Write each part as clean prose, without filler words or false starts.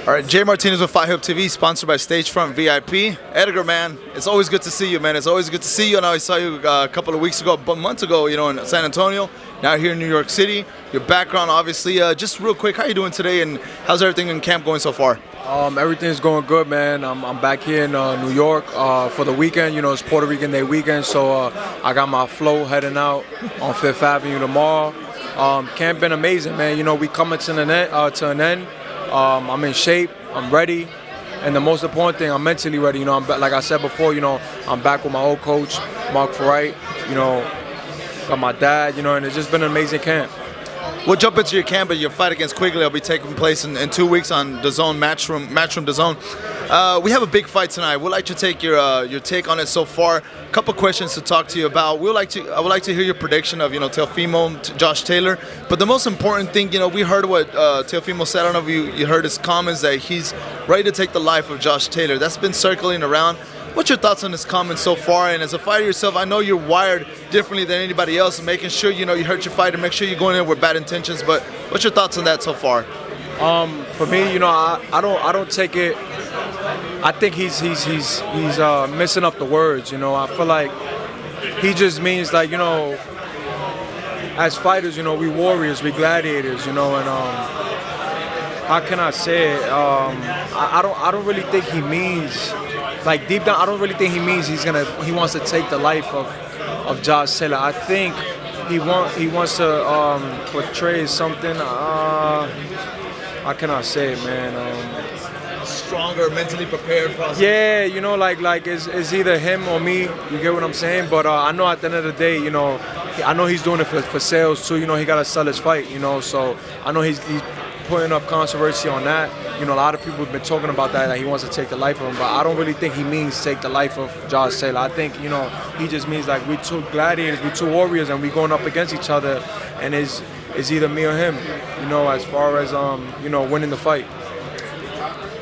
All right, Jahir Martinez with Fight Hub TV, sponsored by Stagefront VIP. Edgar, man, it's always good to see you, man. It's always good to see you. I know I saw you a couple of weeks ago, but months ago, you know, in San Antonio. Now here in New York City. Your background, obviously. Just real quick, how you doing today, and how's everything in camp going so far? Everything's going good, man. I'm back here in New York for the weekend. You know, it's Puerto Rican Day weekend, so I got my flow heading out on Fifth Avenue tomorrow. Camp been amazing, man. You know, we coming to an end. I'm in shape. I'm ready. And the most important thing, I'm mentally ready. You know, like I said before, you know, I'm back with my old coach, Mark Ferrite. You know, got my dad, you know, and it's just been an amazing camp. We'll jump into your camp, but your fight against Quigley will be taking place in 2 weeks on DAZN Matchroom DAZN. We have a big fight tonight. We'd like to take your take on it so far. A couple questions to talk to you about. I would like to hear your prediction of, you know, Teofimo, Josh Taylor. But the most important thing, you know, we heard what Teofimo said. I don't know if you heard his comments that he's ready to take the life of Josh Taylor. That's been circling around. What's your thoughts on this comment so far? And as a fighter yourself, I know you're wired differently than anybody else, making sure, you know, you hurt your fighter, make sure you're going in with bad intentions. But what's your thoughts on that so far? For me, you know, I don't take it. I think he's messing up the words. You know, I feel like he just means, like, you know, as fighters, you know, we warriors, we gladiators, you know, and how can I say it? I don't really think he means. Like, deep down, I don't really think he means he wants to take the life of Josh Taylor. I think he wants to portray something. How can I say it, man? Stronger, mentally prepared, possibly. Yeah, you know, like it's either him or me. You get what I'm saying? But I know at the end of the day, you know, I know he's doing it for sales too. You know, he gotta sell his fight. You know, so I know he's putting up controversy on that. You know, a lot of people have been talking about that he wants to take the life of him, but I don't really think he means take the life of Josh Taylor. I think, you know, he just means, like, we two gladiators, we two warriors, and we going up against each other, and it's either me or him, you know, as far as, you know, winning the fight.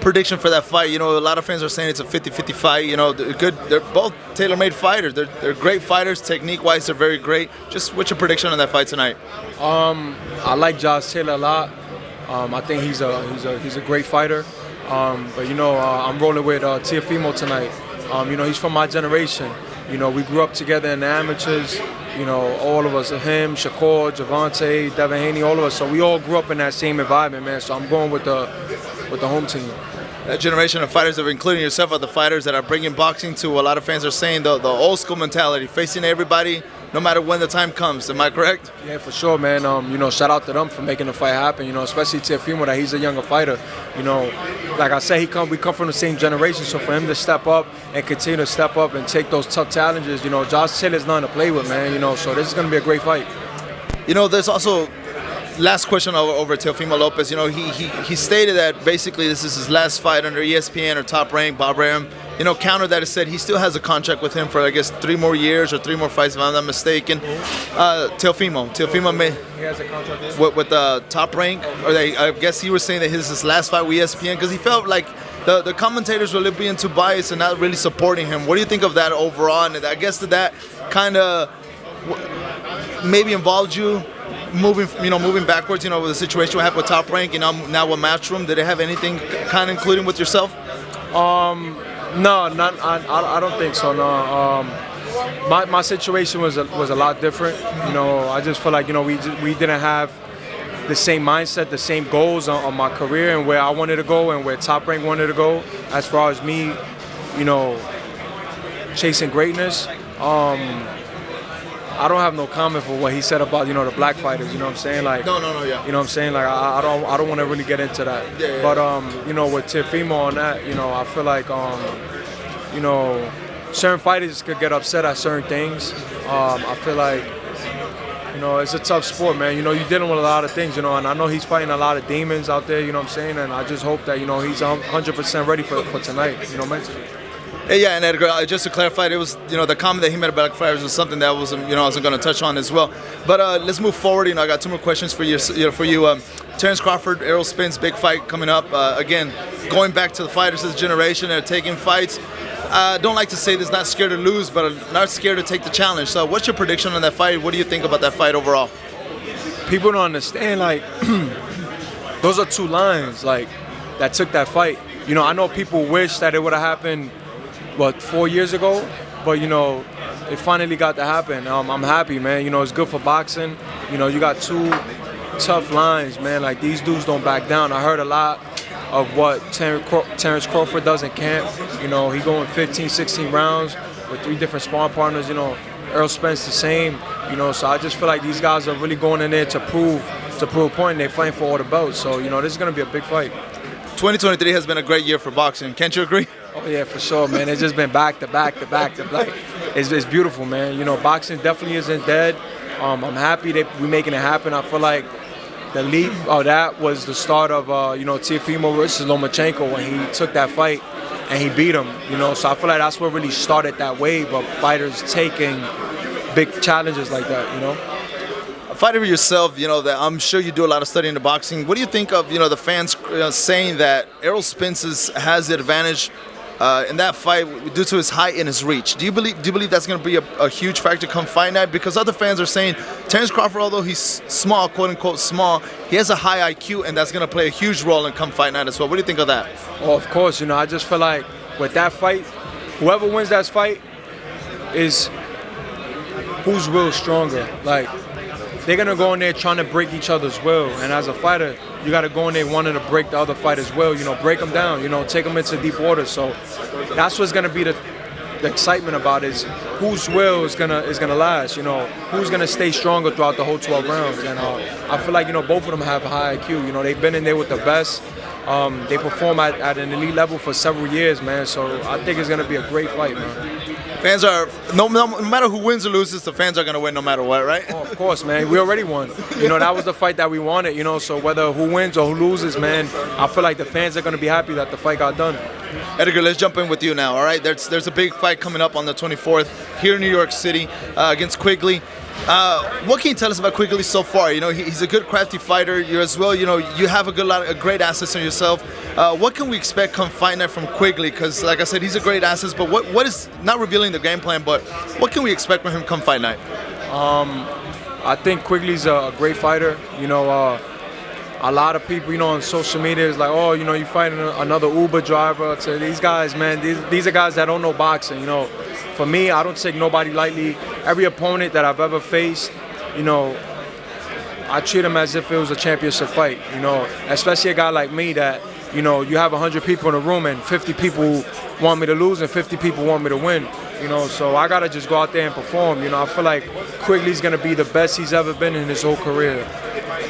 Prediction for that fight, you know, a lot of fans are saying it's a 50-50 fight. You know, they're both tailor-made fighters. They're great fighters. Technique-wise, they're very great. Just what's your prediction on that fight tonight? I like Josh Taylor a lot. I think he's a great fighter, but you know, I'm rolling with Teofimo tonight. You know, he's from my generation. You know, we grew up together in the amateurs. You know, all of us, him, Shakur, Javante, Devin Haney, all of us. So we all grew up in that same environment, man. So I'm going with the home team. That generation of fighters, including yourself, are the fighters that are bringing boxing to, a lot of fans are saying, the old school mentality, facing everybody, no matter when the time comes. Am I correct? Yeah, for sure, man. You know, shout out to them for making the fight happen. You know, especially Teofimo, that he's a younger fighter. You know, like I said, we come from the same generation. So for him to step up and continue to step up and take those tough challenges, you know, Josh Taylor's nothing to play with, man. You know, so this is gonna be a great fight. You know, there's also. Last question over Teofimo Lopez. You know, he stated that basically this is his last fight under ESPN or Top Rank. Bob Arum, you know, countered that and said he still has a contract with him for, I guess, 3 more years or 3 more fights, if I'm not mistaken. Teofimo he has a contract with Top Rank, or I guess he was saying that this is his last fight with ESPN because he felt like the commentators were being too biased and not really supporting him. What do you think of that overall? And I guess that kind of maybe involved you moving backwards, you know, with the situation we have with Top Rank, you know, now with Matchroom. Did it have anything kind of including with yourself? No, I don't think so. No, my situation was a lot different. You know, I just feel like, you know, we didn't have the same mindset, the same goals on my career and where I wanted to go and where Top Rank wanted to go. As far as me, you know, chasing greatness. I don't have no comment for what he said about, you know, the black fighters. You know what I'm saying? Like, no, yeah. You know what I'm saying? Like, I don't want to really get into that. Yeah. But you know, with Teofimo on that, you know, I feel like you know, certain fighters could get upset at certain things. I feel like, you know, it's a tough sport, man. You know, you're dealing with a lot of things, you know, and I know he's fighting a lot of demons out there. You know what I'm saying? And I just hope that, you know, he's 100% ready for tonight. You know, mentally. Yeah, and Edgar, just to clarify, it was, you know, the comment that he made about black fighters was something that was, you know, I wasn't going to touch on as well. But let's move forward. You know, I got 2 more questions for you. Terrence Crawford, Errol Spence, big fight coming up. Again, going back to the fighters of this generation, they're taking fights. Don't like to say this, not scared to lose, but not scared to take the challenge. So, what's your prediction on that fight? What do you think about that fight overall? People don't understand, like, those are 2 lines. Like, that took that fight. You know, I know people wish that it would have happened, 4 years ago, but you know, it finally got to happen. I'm happy, man. You know, it's good for boxing. You know, you got two tough lines, man. Like, these dudes don't back down. I heard a lot of what Terrence Crawford does in camp. You know, he going 15, 16 rounds with 3 different sparring partners. You know, Earl Spence the same. You know, so I just feel like these guys are really going in there to prove a point, and they're fighting for all the belts. So, you know, this is going to be a big fight. 2023 has been a great year for boxing. Can't you agree? Oh yeah, for sure, man. It's just been back to back to back to back. It's beautiful, man. You know, boxing definitely isn't dead. I'm happy that we're making it happen. I feel like the leap of that was the start of, you know, Teofimo versus Lomachenko when he took that fight and he beat him. You know, so I feel like that's what really started that wave of fighters taking big challenges like that. You know. A fighter yourself, you know, that I'm sure you do a lot of studying the boxing. What do you think of, you know, the fans saying that Errol Spence has the advantage in that fight due to his height and his reach? Do you believe that's going to be a huge factor come fight night? Because other fans are saying Terrence Crawford, although he's small, quote unquote small, he has a high IQ, and that's going to play a huge role in come fight night as well. What do you think of that? Oh, of course. You know, I just feel like with that fight, whoever wins that fight is whose will is stronger. Like, they're going to go in there trying to break each other's will. And as a fighter, you got to go in there wanting to break the other fighter's will, you know, break them down, you know, take them into deep water. So that's what's going to be the excitement about is whose will is gonna last, you know, who's going to stay stronger throughout the whole 12 rounds. And I feel like, you know, both of them have a high IQ. You know, they've been in there with the best. They perform at an elite level for several years, man. So I think it's going to be a great fight, man. Fans are, no matter who wins or loses, the fans are going to win no matter what, right? Oh, of course, man. We already won. You know, that was the fight that we wanted, you know, so whether who wins or who loses, man, I feel like the fans are going to be happy that the fight got done. Edgar, let's jump in with you now, all right? There's a big fight coming up on the 24th here in New York City against Quigley. What can you tell us about Quigley so far? You know, he's a good, crafty fighter. You as well. You know, you have a great assets in yourself. What can we expect come fight night from Quigley? Because, like I said, he's a great asset. But what is, not revealing the game plan, but what can we expect from him come fight night? I think Quigley's a great fighter. You know, a lot of people, you know, on social media is like, oh, you know, you fighting another Uber driver. So these guys, man, these are guys that don't know boxing. You know, for me, I don't take nobody lightly. Every opponent that I've ever faced, you know, I treat them as if it was a championship fight. You know, especially a guy like me that, you know, you have 100 people in a room and 50 people want me to lose and 50 people want me to win. You know, so I gotta just go out there and perform. You know, I feel like Quigley's gonna be the best he's ever been in his whole career.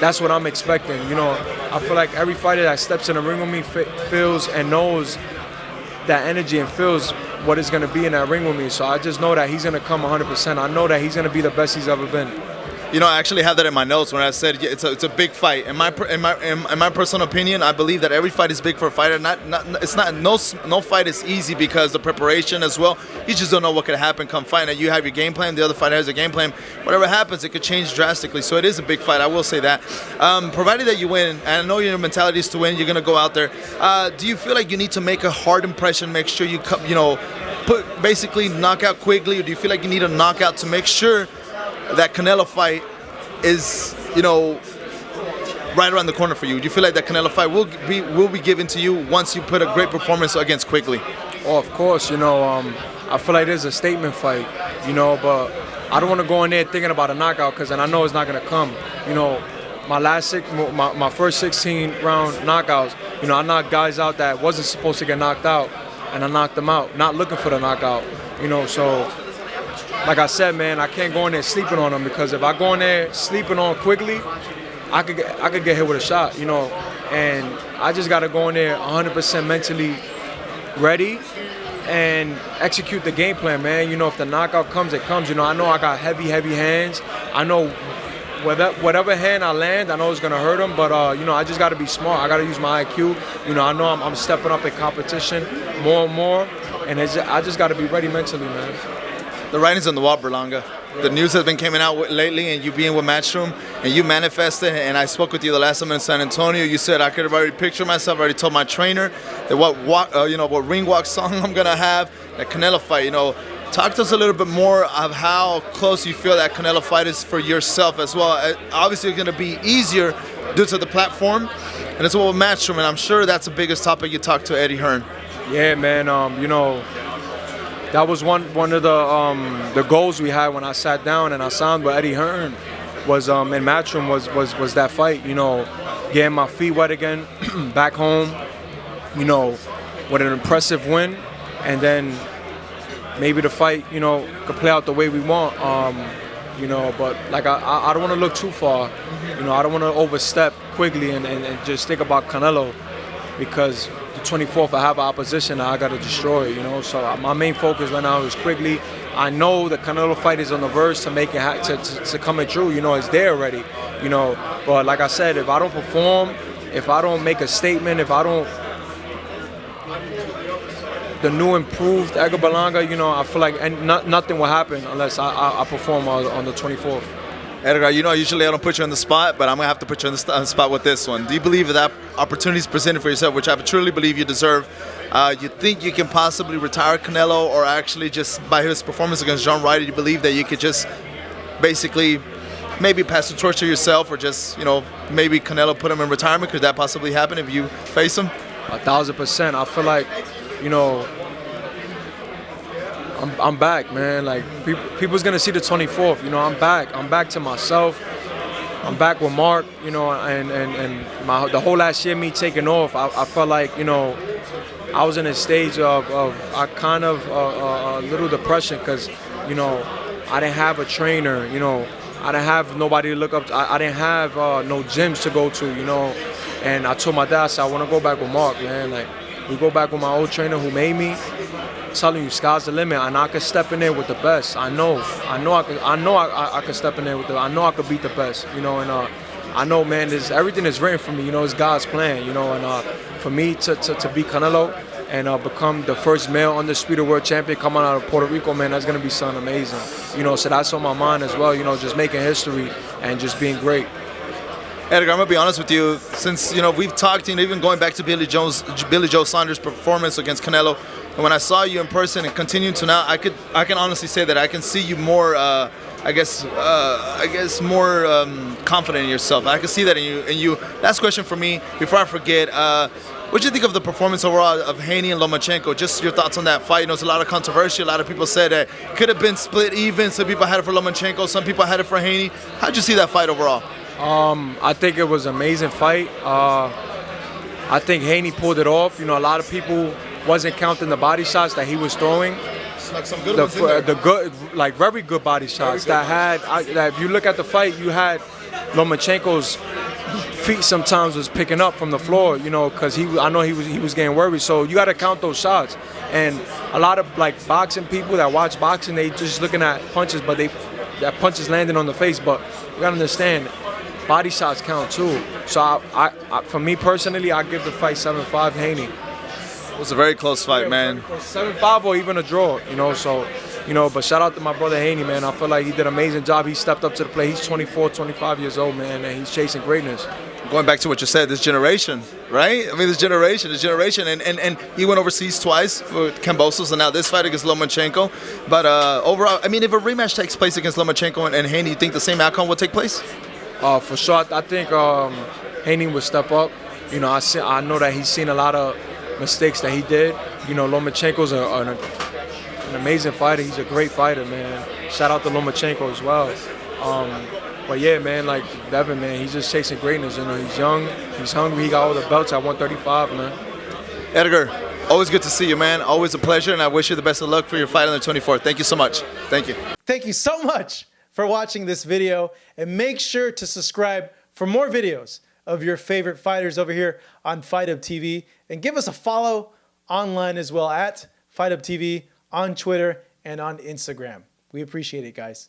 That's what I'm expecting. You know, I feel like every fighter that steps in the ring with me feels and knows that energy and feels what it's going to be in that ring with me. So I just know that he's going to come 100%. I know that he's going to be the best he's ever been. You know, I actually have that in my notes when I said it's a big fight. In my personal opinion, I believe that every fight is big for a fighter. No fight is easy because the preparation as well. You just don't know what could happen come fight. And you have your game plan. The other fighter has a game plan. Whatever happens, it could change drastically. So it is a big fight. I will say that. Provided that you win, and I know your mentality is to win, you're gonna go out there. Do you feel like you need to make a hard impression? Make sure you basically knock out Quigley, or do you feel like you need a knockout to make sure that Canelo fight is, you know, right around the corner for you? Do you feel like that Canelo fight will be given to you once you put a great performance against Quigley? Oh, of course. You know, I feel like there's a statement fight, you know, but I don't want to go in there thinking about a knockout because then I know it's not going to come. You know, my first 16 round knockouts, you know, I knocked guys out that wasn't supposed to get knocked out, and I knocked them out, not looking for the knockout, you know, so like I said, man, I can't go in there sleeping on him, because if I go in there sleeping on Quigley, I could get hit with a shot, you know. And I just got to go in there 100% mentally ready and execute the game plan, man. You know, if the knockout comes, it comes. You know, I know I got heavy hands. I know whatever hand I land, I know it's going to hurt him. But, you know, I just got to be smart. I got to use my IQ. You know, I know I'm stepping up in competition more and more. And I just got to be ready mentally, man. The writing's on the wall, Berlanga. The news has been coming out lately, and you being with Matchroom, and you manifested. And I spoke with you the last time in San Antonio. You said I could have already pictured myself. I already told my trainer that what ring walk song I'm gonna have. That Canelo fight. You know, talk to us a little bit more of how close you feel that Canelo fight is for yourself as well. Obviously, it's gonna be easier due to the platform. And it's about Matchroom, and I'm sure that's the biggest topic you talked to Eddie Hearn. Yeah, man. You know, that was one of the goals we had when I sat down and I signed with Eddie Hearn. Was in Matchroom was that fight. You know, getting my feet wet again, back home. You know, with an impressive win, and then maybe the fight, you know, could play out the way we want. You know, but like I don't want to look too far. You know, I don't want to overstep Quigley and just think about Canelo, because the 24th I have an opposition that I got to destroy. You know, so my main focus right now is Quigley. I know the Canelo fight is on the verge to make it to coming true. You know, it's there already. You know, but like I said, if I don't perform, if I don't make a statement, if I don't, the new improved Edgar Berlanga, you know, I feel like nothing will happen unless I perform on the 24th. Edgar, you know, usually I don't put you on the spot, but I'm going to have to put you on the spot with this one. Do you believe that opportunity is presented for yourself, which I truly believe you deserve? You think you can possibly retire Canelo, or actually just by his performance against John Ryder, you believe that you could just basically maybe pass the torch to yourself, or just, you know, maybe Canelo put him in retirement? Could that possibly happen if you face him? 1,000%. I feel like, you know, I'm back, man. Like, people's gonna see the 24th. You know, I'm back. I'm back to myself. I'm back with Mark. You know, and the whole last year, me taking off, I felt like, you know, I was in a stage of a kind of a little depression, because, you know, I didn't have a trainer. You know, I didn't have nobody to look up to. I didn't have no gyms to go to. You know, and I told my dad, I said, I want to go back with Mark, man. Like, we go back with my old trainer who made me. I'm telling you, sky's the limit, and I could step in there with the best. I know I could step in there with I know I could beat the best. You know, and I know, man, everything is written for me. You know, it's God's plan. You know, and for me to beat Canelo and become the first male undisputed world champion coming out of Puerto Rico, man, that's gonna be something amazing. You know, so that's on my mind as well. You know, just making history and just being great. Edgar, I'm gonna be honest with you. Since, you know, we've talked, you know, even going back to Billy Joe Saunders' performance against Canelo, and when I saw you in person and continue to now, I can honestly say that I can see you more, I guess more confident in yourself. I can see that in you. Last question for me before I forget. What do you think of the performance overall of Haney and Lomachenko? Just your thoughts on that fight. You know, it's a lot of controversy. A lot of people said that it could have been split even. Some people had it for Lomachenko. Some people had it for Haney. How'd you see that fight overall? I think it was an amazing fight. I think Haney pulled it off. You know, a lot of people wasn't counting the body shots that he was throwing. Like some good ones in there. The good, like very good body shots that if you look at the fight, you had Lomachenko's feet sometimes was picking up from the floor, you know, because I know he was getting worried. So you got to count those shots. And a lot of like boxing people that watch boxing, they just looking at punches, but that punches landing on the face. But you got to understand, body shots count too. So for me personally, I give the fight 7-5 Haney. It was a very close fight, man. 7-5 or even a draw, you know. So, you know, but shout out to my brother Haney, man. I feel like he did an amazing job. He stepped up to the plate. He's 24, 25 years old, man, and he's chasing greatness. Going back to what you said, this generation, right? I mean, this generation, and he went overseas twice with Kambosos, and now this fight against Lomachenko. But overall, I mean, if a rematch takes place against Lomachenko and Haney, you think the same outcome will take place? For sure, I think Haney will step up. You know, I know that he's seen a lot of mistakes that he did. You know, Lomachenko's an amazing fighter. He's a great fighter, man. Shout out to Lomachenko as well. But yeah, man, like Devin, man, he's just chasing greatness. You know, he's young, he's hungry. He got all the belts at 135, man. Edgar, always good to see you, man. Always a pleasure, and I wish you the best of luck for your fight on the 24th. Thank you so much. Thank you. Thank you so much for watching this video, and make sure to subscribe for more videos of your favorite fighters over here on Fight Up TV, and give us a follow online as well at Fight Up TV on Twitter and on Instagram. We appreciate it, guys.